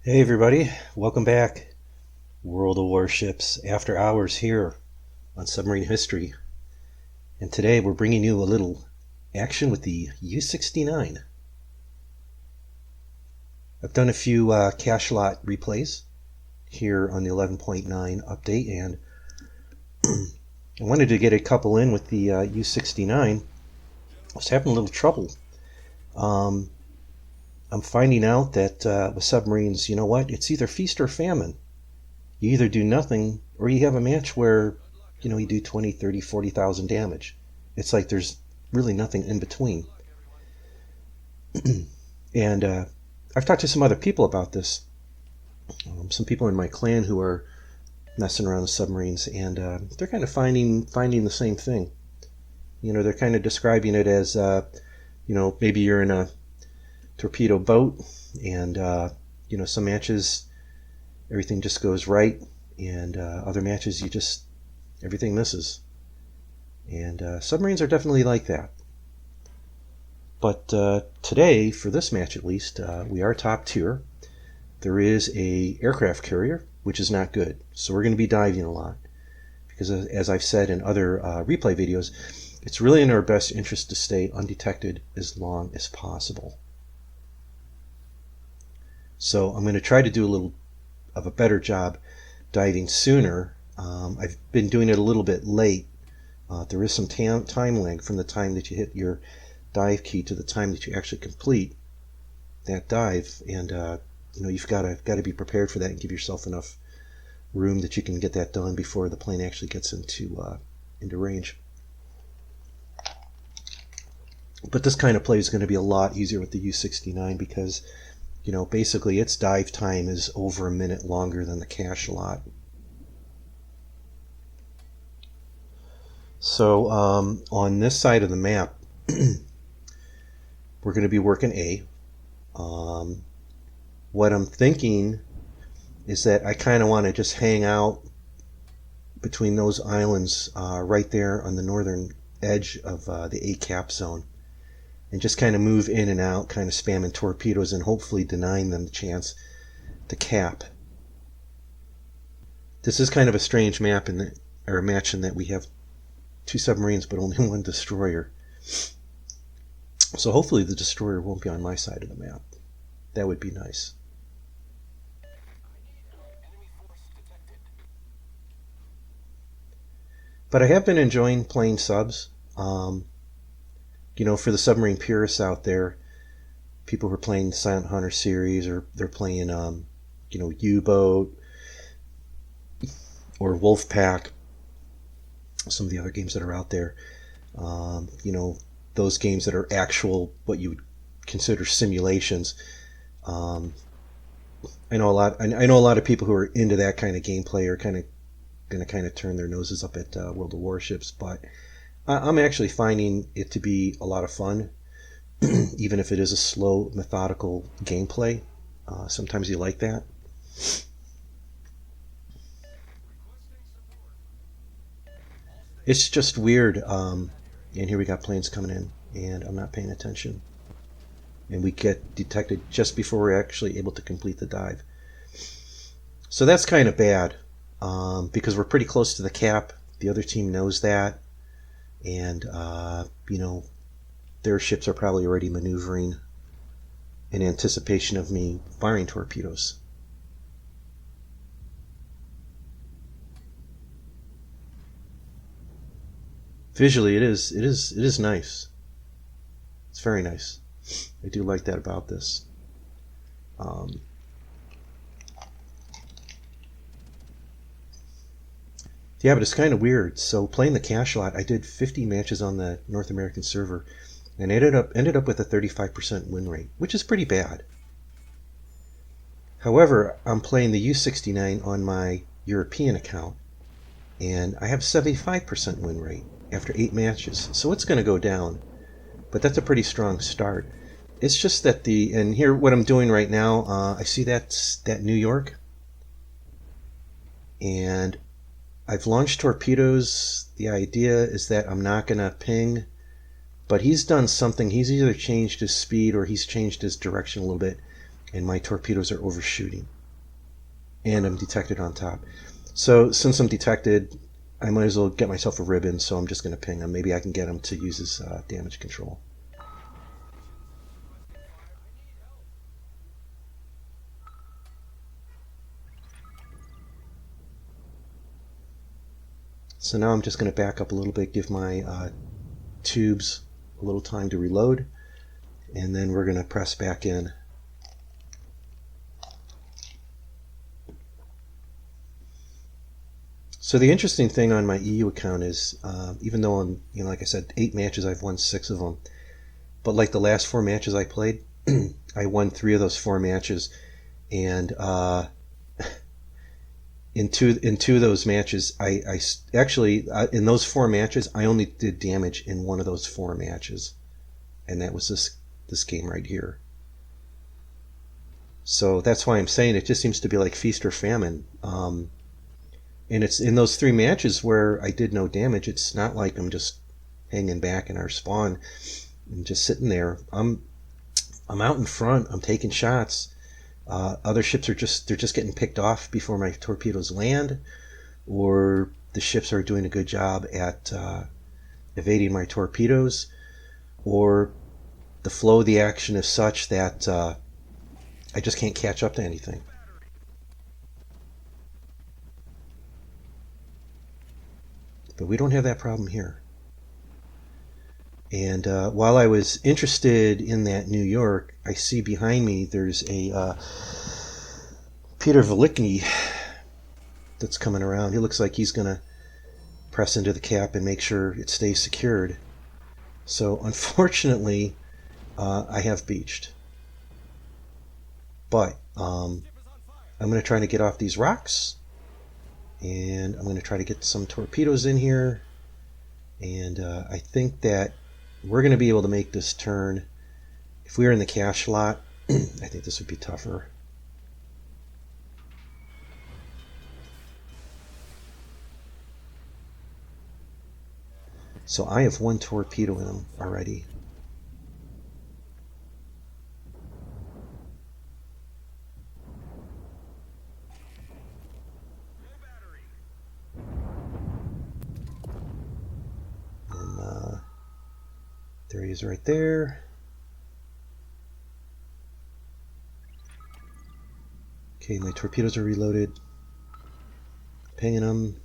Hey everybody, welcome back. World of Warships After Hours here on Submarine History. And today we're bringing you a little action with the U69. I've done a few cache lot replays here on the 11.9 update, and I wanted to get a couple in with the U69. I was having a little trouble. I'm finding out that with submarines, you know what? It's either feast or famine. You either do nothing or you have a match where, you do 20, 30, 40,000 damage. It's like there's really nothing in between. And I've talked to some other people about this. Some people in my clan who are messing around with submarines, and they're kind of finding the same thing. They're kind of describing it as, maybe you're in a torpedo boat, and some matches everything just goes right, and other matches everything misses. And submarines are definitely like that. But today, for this match at least, we are top tier. There is a aircraft carrier, which is not good, so we're going to be diving a lot, because as I've said in other replay videos, it's really in our best interest to stay undetected as long as possible. So I'm going to try to do a little of a better job diving sooner. I've been doing it a little bit late. There is some time lag from the time that you hit your dive key to the time that you actually complete that dive, and you've got to be prepared for that and give yourself enough room that you can get that done before the plane actually gets into range. But this kind of play is going to be a lot easier with the U69 because basically its dive time is over a minute longer than the cache lot. So on this side of the map, we're going to be working A. What I'm thinking is that I kind of want to just hang out between those islands right there on the northern edge of the A cap zone, and just kind of move in and out, kind of spamming torpedoes and hopefully denying them the chance to cap. This is kind of a strange match in that we have two submarines but only one destroyer. So hopefully the destroyer won't be on my side of the map. That would be nice. But I have been enjoying playing subs. For the submarine purists out there, people who are playing Silent Hunter series, or they're playing, U-Boat or Wolfpack, some of the other games that are out there. Those games that are actual, what you would consider simulations. I know a lot of people who are into that kind of gameplay are going to turn their noses up at World of Warships, but I'm actually finding it to be a lot of fun, even if it is a slow, methodical gameplay. Sometimes you like that. It's just weird. And here we got planes coming in, and I'm not paying attention. And we get detected just before we're actually able to complete the dive. So that's kind of bad, because we're pretty close to the cap. The other team knows that. And, their ships are probably already maneuvering in anticipation of me firing torpedoes. Visually, it is nice. It's very nice. I do like that about this. Yeah, but it's kind of weird. So playing the cache lot, I did 50 matches on the North American server, and ended up with a 35% win rate, which is pretty bad. However, I'm playing the U69 on my European account, and I have 75% win rate after 8 matches, so it's going to go down. But that's a pretty strong start. It's just that and here what I'm doing right now, I see that New York, and I've launched torpedoes. The idea is that I'm not going to ping, but he's done something. He's either changed his speed or he's changed his direction a little bit, and my torpedoes are overshooting. and I'm detected on top. So since I'm detected, I might as well get myself a ribbon, so I'm just going to ping him. Maybe I can get him to use his damage control. So now I'm just going to back up a little bit, give my tubes a little time to reload, and then we're going to press back in. So the interesting thing on my EU account is, even though I'm, like I said, 8 matches, I've won 6 of them. But like the last 4 matches I played, I won 3 of those 4 matches, and in two of those matches, I actually in those 4 matches, I only did damage in one of those 4 matches, and that was this game right here. So that's why I'm saying it just seems to be like feast or famine. And it's in those 3 matches where I did no damage. It's not like I'm just hanging back in our spawn and just sitting there. I'm out in front. I'm taking shots. Other ships they're just getting picked off before my torpedoes land, or the ships are doing a good job at evading my torpedoes, or the flow of the action is such that I just can't catch up to anything. But we don't have that problem here. And while I was interested in that New York, I see behind me there's a Peter Velicki that's coming around. He looks like he's going to press into the cap and make sure it stays secured. So unfortunately, I have beached. But I'm going to try to get off these rocks. And I'm going to try to get some torpedoes in here. And I think that we're going to be able to make this turn. If we were in the cash lot, I think this would be tougher. So I have 1 torpedo in them already. There he is right there. Okay, my torpedoes are reloaded. Pinging them.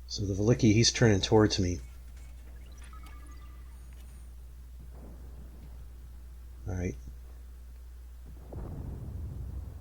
So the Velicki, he's turning towards me. Alright.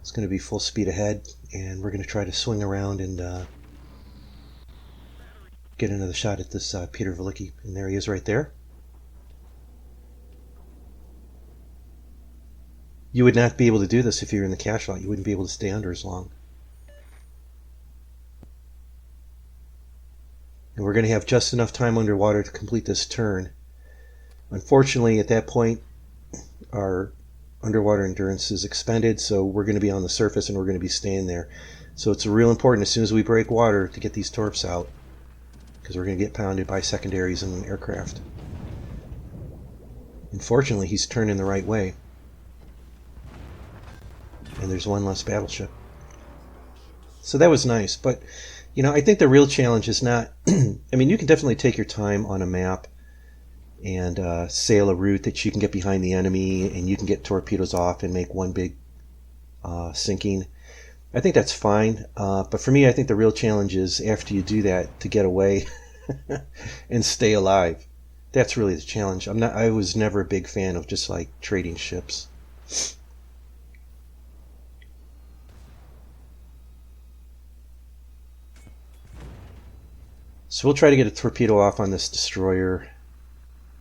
It's going to be full speed ahead, and we're going to try to swing around and get another shot at this Peter Velicki. And there he is right there. You would not be able to do this if you were in the cash lot. You wouldn't be able to stay under as long. And we're going to have just enough time underwater to complete this turn. Unfortunately, at that point, our underwater endurance is expended, so we're going to be on the surface and we're going to be staying there. So it's real important as soon as we break water to get these torps out, because we're going to get pounded by secondaries and aircraft. Unfortunately, he's turning the right way. And there's 1 less battleship. So that was nice, but I think the real challenge is not I mean, you can definitely take your time on a map and sail a route that you can get behind the enemy and you can get torpedoes off and make one big sinking. I think that's fine, but for me, I think the real challenge is after you do that to get away and stay alive. That's really the challenge. I was never a big fan of just like trading ships. So we'll try to get a torpedo off on this destroyer.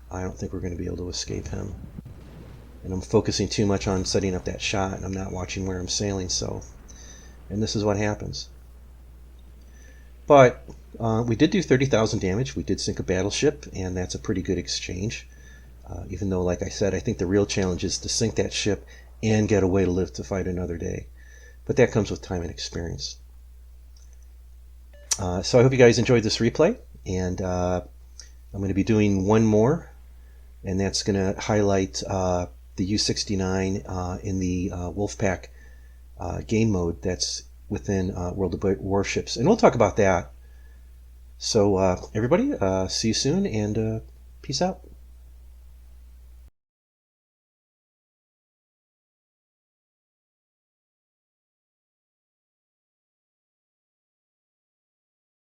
I don't think we're going to be able to escape him. And I'm focusing too much on setting up that shot, and I'm not watching where I'm sailing, and this is what happens. But we did do 30,000 damage. We did sink a battleship, and that's a pretty good exchange. Even though, like I said, I think the real challenge is to sink that ship and get away to live to fight another day. But that comes with time and experience. So I hope you guys enjoyed this replay, and I'm going to be doing one more, and that's going to highlight the U69 in the Wolfpack game mode that's within World of Warships, and we'll talk about that. So everybody, see you soon, and peace out.